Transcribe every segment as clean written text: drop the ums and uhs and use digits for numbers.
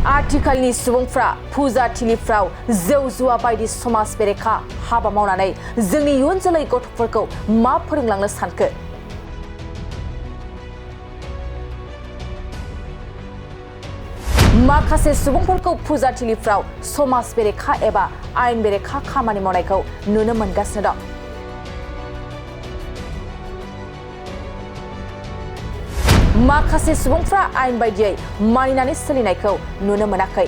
आथिखालनि सुबुंफ्रा फुजाथिलिफ्राव जौ जुवा बायदि समाज बेरेखा हाबा मावनानै जोंनि इयुन जोलै गथ'फोरखौ मा फोरोंलांनो सानखो? माखासे सुबुंफोरखौ फुजाथिलिफ्राव समाज बेरेखा एबा आयेन बेरेखा खामानि मावनायखौ नुनो मोनगासिनो दं। माखासे सुबुंफ्रा आयेन बायदियै मानिनानै सोलिनायखौ नुनो मोनाखै।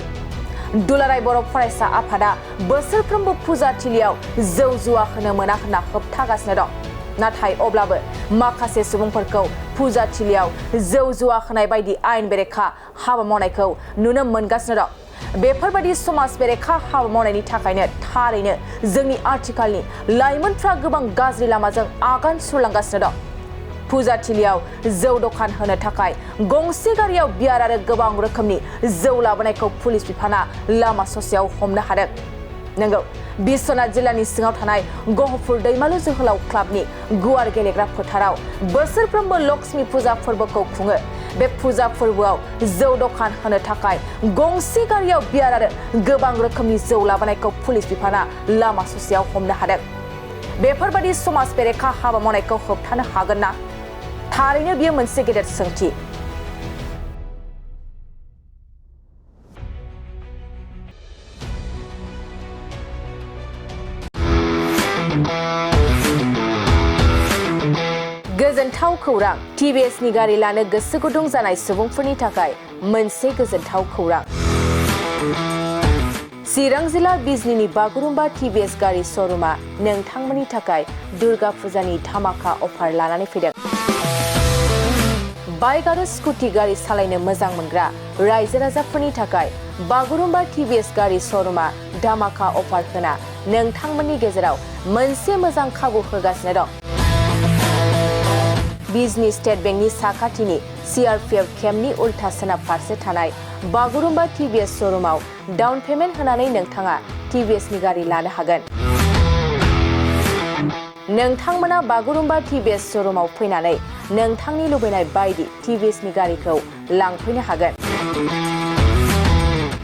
दुलाराय बर' फरायसा आफादा बोसोरफ्रोमबो फुजाथिलियाव जौ जुवा होनो मोना होनना होबथागासिनो दं। नाथाय अब्लाबो माखासे सुबुंफोरखौ फुजाथिलियाव जौ जुवा होनाय बायदि आयेन बेरेखा हाबा मावनायखौ नुनो मोनगासिनो दं। बेफोरबायदि समाज बेरेखा हाबा मावनायनि थाखायनो थारैनो जोंनि आथिखालनि लाइमोनफ्रा गोबां गाज्रि लामाजों आगान सुरलांगासिनो दं। फुजाथिलियाव जौ दखान होनो थाखाय गंसे गारियाव बियार आरो गोबां रोखोमनि जौ लाबोनायखौ पुलिस बिफाना लामा ससेयाव हमनो हादों। नंगौ, बिश्वनाथ जिल्लानि सिङाव थानाय गहपुर दैमालु जोहोलाव क्लाबनि गुवार गेलेग्रा फोथाराव बोसोरफ्रोमबो लक्ष्मी फुजा फोरबोखौ खुङो। बे फुजा फोरबोआव जौ दखान होनो थाखाय गंसे गारियाव बियार आरो गोबां रोखोमनि जौ लाबोनायखौ पुलिस बिफाना लामा ससेयाव हमनो हादों। बेफोरबायदि समाज बेरेखा हाबा मावनायखौ होबथानो हागोन ना? थारैनो बियो मोनसे गेदेर सोंथि। गोजोनथाव खौरां, टिभिएसनि गारि लानो गोसो गुदुं जानाय सुबुंफोरनि थाखाय मोनसे गोजोनथाव खौरां। चिरां जिल्ला बिजनीनि बागुरुम्बा टिभिएस गारि श'रुमा नोंथांमोननि थाखाय दुर्गा फुजानि धामाका अफार लानानै फैदों। बाइक आरो स्कुटि गारि सालायनो मोजां मोनग्रा रायजो राजाफोरनि थाखाय बागुरुम्बा टिभिएस गारि श'रुमा धामाका अफार होना नोंथांमोननि गेजेराव मोनसे मोजां खाबु होगासिनो दं। बिजनी स्टेट बेंकनि साखाथिनि CRPF केम्पनि उल्था सोनाब फारसे थानाय बागुरुम्बा टिभिएस श'रुमाव डाउन पेमेन्ट होनानै नोंथाङा टिभिएसनि गारि लानो हागोन। नोंथांमोना बागुरुम्बा टिभिएस श'रुमाव फैनानै नोंथांनि लुबैनाय बायदि टिभिएसनि गारिखौ लांफैनो हागोन।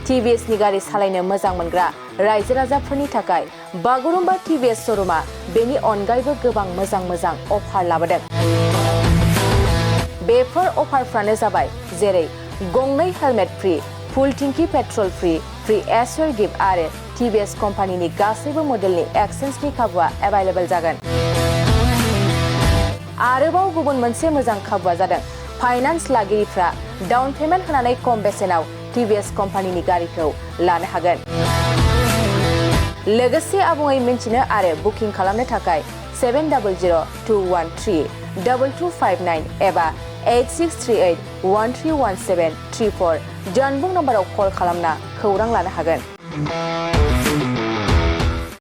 टिभिएसनि गारि सालायनो मोजां मोनग्रा रायजो राजाफोरनि थाखाय बागुरुम्बा टिभिएस श'रुमा बेनि अनगायैबो गोबां मोजां अफार लाबोदों। बेफोर अफारफ्रानो जाबाय जेरै गंनै हेलमेट फ्रि, फुल टिंकि पेट्रल फ्रि एसुर गिफ्ट आरो टिभिएस कम्पानिनि गासैबो मडेलनि एक्सचेन्जनि खाबुआ एभेलेबल जागोन। आरोबाव गुबुन मोनसे मोजां खाबुआ जादों फाइनान्स लागिरिफ्रा डाउन पेमेन्ट होनानै खम बेसेनाव टिभिएस कम्पानिनि गारिखौ लानो हागोन। लोगोसे आबुङै मिन्थिनो आरो बुकिं खालामनो थाखाय 7002132259 एबा 8638131734 जानबुं नम्बराव कल खालामना खौरां लानो हागोन।